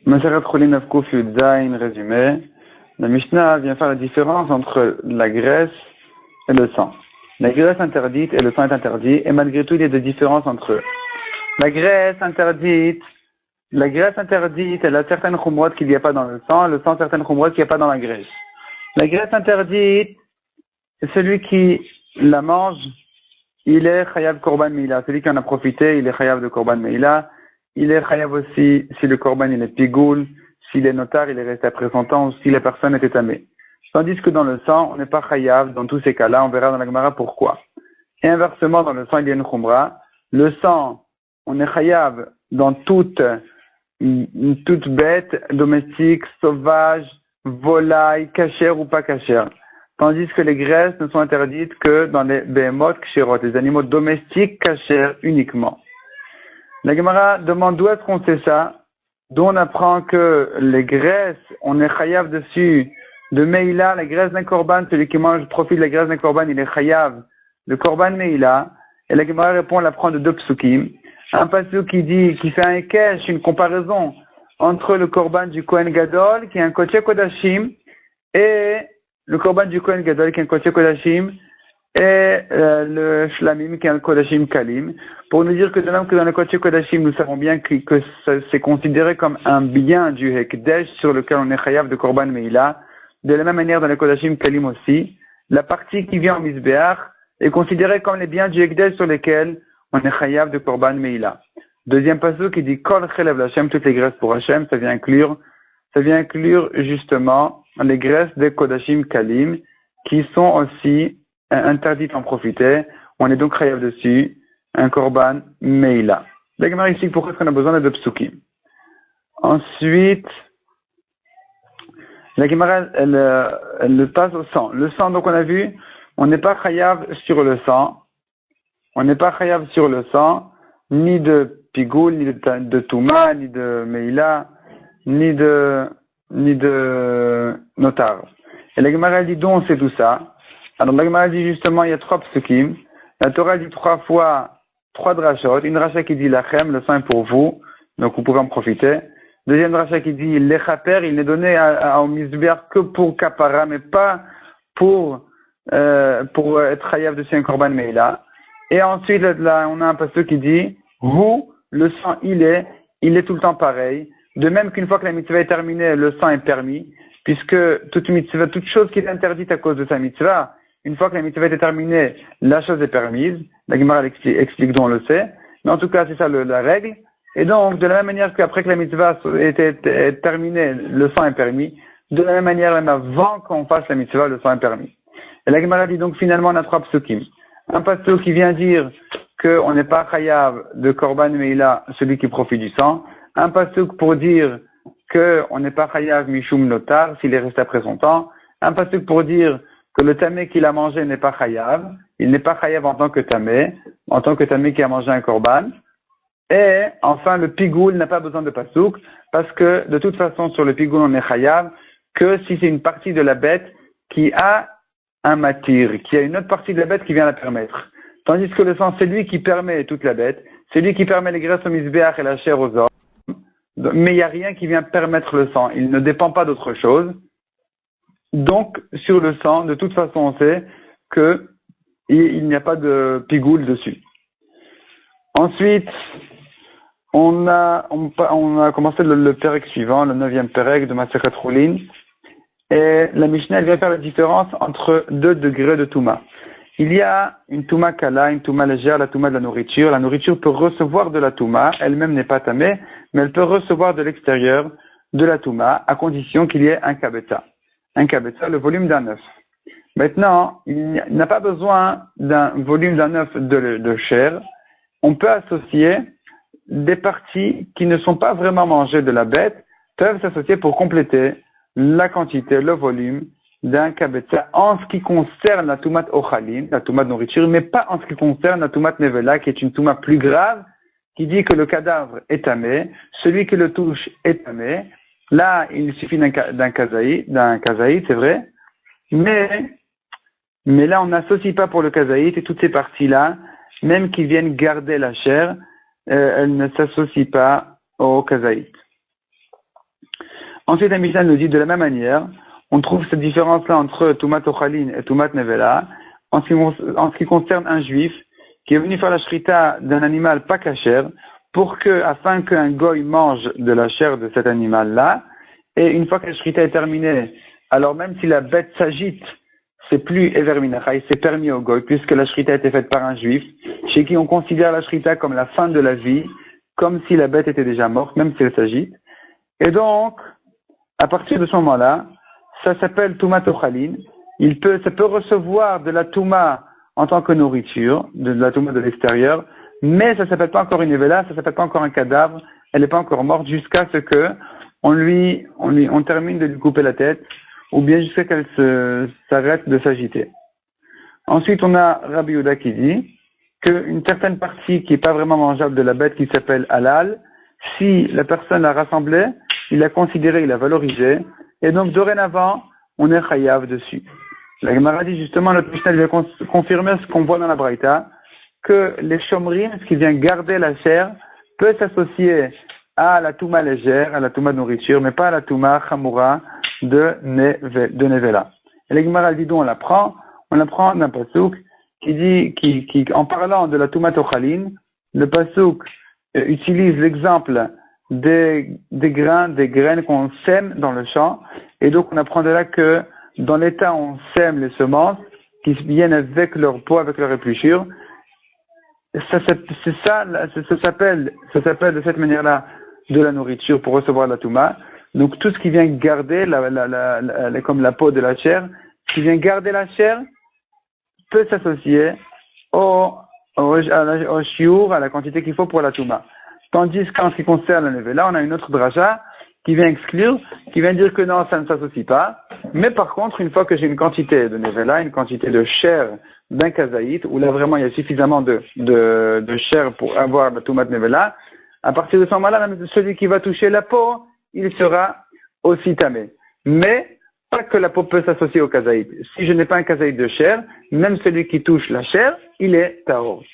Maseret Cholin Avkuf Yud Zayin, résumé. La Mishnah vient faire la différence entre la graisse et le sang. La graisse interdite et le sang est interdit, et malgré tout, il y a des différences entre eux. La graisse interdite, elle a certaines khumrot qu'il n'y a pas dans le sang certaines khumrot qu'il n'y a pas dans la graisse. La graisse interdite, celui qui la mange, il est chayav korban meila. Celui qui en a profité, il est chayav de korban meila. Il est chayav aussi si le korban il est pigoul, s'il est notar, il est resté après son temps, ou si la personne était tamée. Tandis que dans le sang, on n'est pas chayav dans tous ces cas-là. On verra dans la Gemara pourquoi. Et inversement, dans le sang, il y a une khumra. Le sang, on est chayav dans toute bête, domestique, sauvage, volaille, cachère ou pas cachère. Tandis que les graisses ne sont interdites que dans les behemoth kshirot, les animaux domestiques cachères uniquement. La Gemara demande d'où est-ce qu'on sait ça, d'où on apprend que les graisses, on est chayav dessus, de meila, la graisse d'un korban, celui qui mange profite de la graisse d'un korban, il est chayav, le korban meila, et la Gemara répond, on l'apprend de deux psukim. Un pasuk qui fait un ekesh, une comparaison entre le korban du Kohen Gadol, qui est un kodesh kodashim, et le korban du Kohen Gadol, qui est un kodesh kodashim, et le shlamim, qui est un kodashim kalim, pour nous dire que de même que dans le kodesh kodashim, nous savons bien que c'est considéré comme un bien du hekdesh sur lequel on est chayav de korban meila. De la même manière dans le kodashim kalim aussi, la partie qui vient en misbeach est considérée comme les biens du hekdesh sur lesquels on est chayav de korban meila. Deuxième pasuk qui dit kol chelev l'Hashem, toutes les graisses pour Hashem, ça vient inclure justement les graisses des kodashim kalim qui sont aussi interdites d'en profiter. On est donc chayav dessus un korban meila. La Gemara ici, pourquoi est-ce qu'on a besoin de deux psukim? Ensuite, la Gemara elle passe au sang. Le sang, donc on a vu, on n'est pas chayav sur le sang. On n'est pas chayav sur le sang, ni de pigoul, ni de touma, ni de meila, ni de notar. Et la Gemara dit d'où on sait tout ça. Alors la Gemara dit justement, il y a trois psukim. La Torah dit trois fois, trois drachot. Une dracha qui dit lachem, le sang est pour vous, donc vous pouvez en profiter. Deuxième dracha qui dit lechaper, il n'est donné au misbeach que pour kapara, mais pas pour être chayav dessus un korban meila. Et ensuite, là, on a un passage qui dit, vous, le sang, il est tout le temps pareil. De même qu'une fois que la mitzvah est terminée, le sang est permis, puisque toute mitzvah, toute chose qui est interdite à cause de sa mitzvah, une fois que la mitzvah est terminée, la chose est permise. La Gemara explique dont on le sait. Mais en tout cas, c'est ça la règle. Et donc, de la même manière qu'après que la mitzvah est terminée, le sang est permis, de la même manière, même avant qu'on fasse la mitzvah, le sang est permis. Et la Gemara dit donc, finalement, on a trois psukim. Un pasteur qui vient dire qu'on n'est pas chayav de korban meila, celui qui profite du sang. Un pasteur pour dire qu'on n'est pas chayav mishum notar, s'il est resté après son temps. Un pasteur pour dire que le tamé qu'il a mangé n'est pas chayav. Il n'est pas chayav en tant que tamé qui a mangé un korban. Et enfin, le pigoul n'a pas besoin de pasouk, parce que de toute façon, sur le pigoul, on est chayav que si c'est une partie de la bête qui a un matir, qui a une autre partie de la bête qui vient la permettre. Tandis que le sang, c'est lui qui permet toute la bête, c'est lui qui permet les graisses au misbeach et la chair aux hommes, mais il n'y a rien qui vient permettre le sang, il ne dépend pas d'autre chose. Donc, sur le sang, de toute façon, on sait qu'il n'y a pas de pigoule dessus. Ensuite, on a commencé le perek suivant, le 9e perek de Masechet Chulin. Et la Mishnah, elle vient faire la différence entre deux degrés de Touma. Il y a une Touma kala, une Touma légère, la Touma de la nourriture. La nourriture peut recevoir de la Touma, elle-même n'est pas tamée, mais elle peut recevoir de l'extérieur de la Touma, à condition qu'il y ait un kabetza. Un kabetza, le volume d'un œuf. Maintenant, il n'a pas besoin d'un volume d'un œuf de chair. On peut associer des parties qui ne sont pas vraiment mangées de la bête, peuvent s'associer pour compléter la quantité, le volume d'un kabetza en ce qui concerne la toumat ochalim, la toumat de nourriture, mais pas en ce qui concerne la toumat nevela, qui est une toumat plus grave, qui dit que le cadavre est tamé, celui qui le touche est tamé. Là, il suffit d'un kazaït, c'est vrai, mais là, on n'associe pas pour le kazaït et toutes ces parties-là, même qui viennent garder la chair, elles ne s'associent pas au kazaït. Ensuite, la Mishnah nous dit de la même manière, on trouve cette différence-là entre Tumat Ochalin et Tumat Nevela en ce qui concerne un juif qui est venu faire la shrita d'un animal pas kasher afin qu'un goy mange de la chair de cet animal-là, et une fois que la shrita est terminée, alors même si la bête s'agite, c'est plus Everminacha, c'est permis au goy, puisque la shrita a été faite par un juif, chez qui on considère la shrita comme la fin de la vie, comme si la bête était déjà morte, même si elle s'agite. Et donc, à partir de ce moment-là, ça s'appelle Tumat Ochalin. Ça peut recevoir de la Touma en tant que nourriture, de la Touma de l'extérieur, mais ça s'appelle pas encore une Evela, ça s'appelle pas encore un cadavre, elle n'est pas encore morte jusqu'à ce que on termine de lui couper la tête, ou bien jusqu'à qu'elle s'arrête de s'agiter. Ensuite, on a Rabbi Yehuda qui dit qu'une certaine partie qui n'est pas vraiment mangeable de la bête qui s'appelle halal, si la personne l'a rassemblée, il l'a considéré, il l'a valorisé, et donc dorénavant, on est chayav dessus. La Gemara dit justement, notre Mishnah vient confirmer ce qu'on voit dans la Braïta, que les shomrim, ce qui vient garder la chair, peut s'associer à la touma légère, à la touma de nourriture, mais pas à la touma chamura de nevela. Et la Gemara dit donc on l'apprend d'un pasuk qui dit, en parlant de la touma ochalin, le pasuk utilise l'exemple des graines qu'on sème dans le champ, et donc on apprend de là que dans l'état où on sème les semences, qui viennent avec leur peau, avec leur épluchure, ça s'appelle de cette manière-là de la nourriture pour recevoir la touma. Donc tout ce qui vient garder comme la peau de la chair, ce qui vient garder la chair peut s'associer au shiur, à la quantité qu'il faut pour la touma. Tandis qu'en ce qui concerne la nevela, on a une autre dracha qui vient exclure, qui vient dire que non, ça ne s'associe pas. Mais par contre, une fois que j'ai une quantité de nevela, une quantité de chair d'un kazaït, où là vraiment il y a suffisamment de chair pour avoir la touma de nevela, à partir de ce moment-là, même celui qui va toucher la peau, il sera aussi tamé. Mais pas que la peau peut s'associer au kazaït. Si je n'ai pas un kazaït de chair, même celui qui touche la chair, il est tahor.